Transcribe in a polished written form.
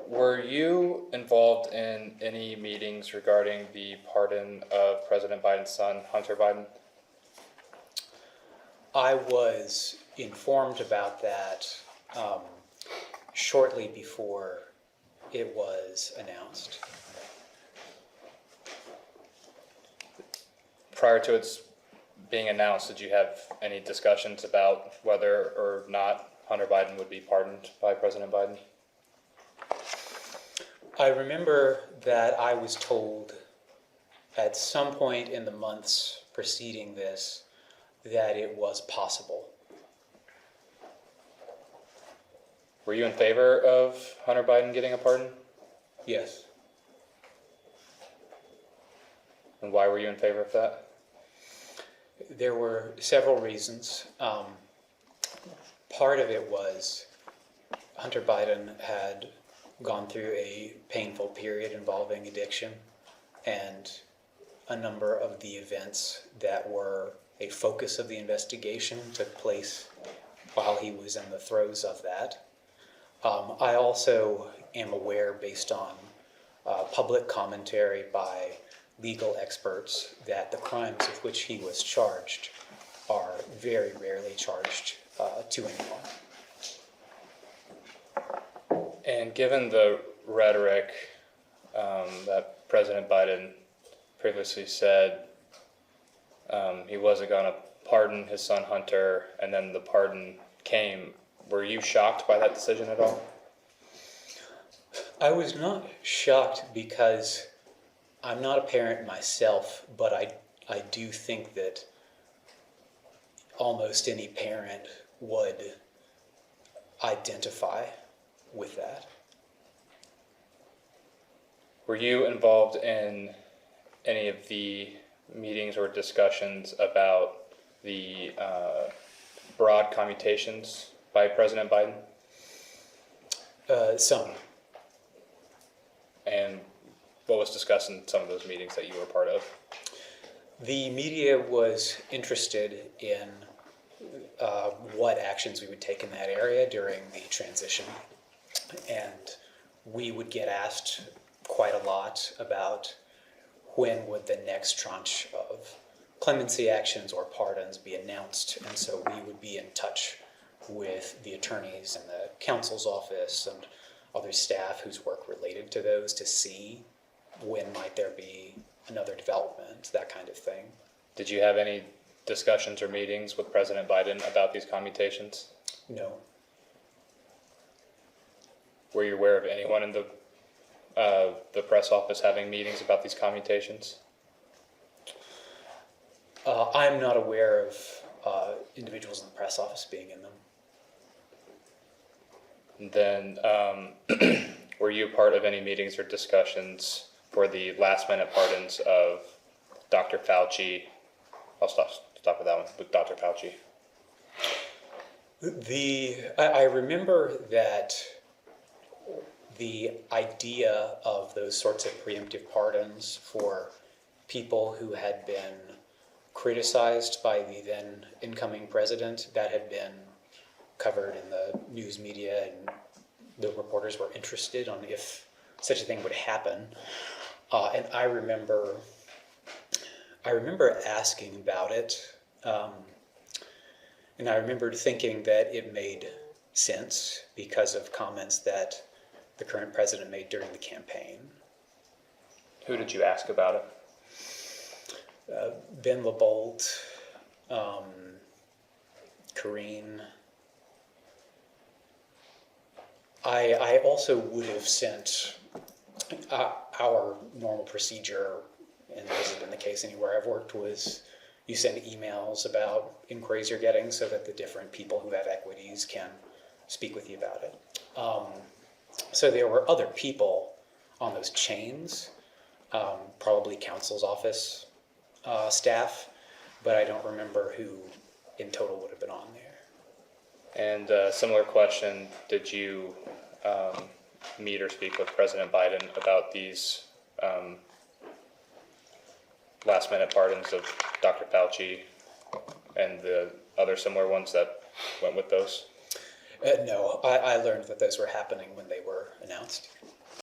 Were you involved in any meetings regarding the pardon of President Biden's son, Hunter Biden? I was informed about that shortly before it was announced. Prior to its being announced, did you have any discussions about whether or not Hunter Biden would be pardoned by President Biden? I remember that I was told at some point in the months preceding this that it was possible. Were you in favor of Hunter Biden getting a pardon? Yes. And why were you in favor of that? There were several reasons. Part of it was Hunter Biden had gone through a painful period involving addiction, and a number of the events that were a focus of the investigation took place while he was in the throes of that. I also am aware, based on public commentary by legal experts, that the crimes with which he was charged are very rarely charged to anyone. And given the rhetoric that President Biden previously said he wasn't going to pardon his son Hunter, and then the pardon came, were you shocked by that decision at all? I was not shocked because I'm not a parent myself, but I do think that almost any parent would identify with that. Were you involved in any of the meetings or discussions about the broad commutations by President Biden? Some. And what was discussed in some of those meetings that you were part of? The media was interested in what actions we would take in that area during the transition. And we would get asked quite a lot about when would the next tranche of clemency actions or pardons be announced. And so we would be in touch with the attorneys and the counsel's office and other staff whose work related to those to see when might there be another development, that kind of thing. Did you have any discussions or meetings with President Biden about these commutations? No. Were you aware of anyone in the press office having meetings about these commutations? I'm not aware of individuals in the press office being in them. And then, were you part of any meetings or discussions for the last-minute pardons of Dr. Fauci? I'll stop with that one, with Dr. Fauci. I remember that the idea of those sorts of preemptive pardons for people who had been criticized by the then incoming president, that had been covered in the news media, and the reporters were interested on if such a thing would happen. And I remember asking about it, and I remembered thinking that it made sense because of comments that the current president made during the campaign. Who did you ask about it? Ben LeBolt, Karine. I also would have sent our normal procedure, and this has been the case anywhere I've worked, was you send emails about inquiries you're getting so that the different people who have equities can speak with you about it. So there were other people on those chains, probably counsel's office staff, but I don't remember who in total would have been on there. And similar question, did you meet or speak with President Biden about these last-minute pardons of Dr. Fauci and the other similar ones that went with those? No, I learned that those were happening when they were announced.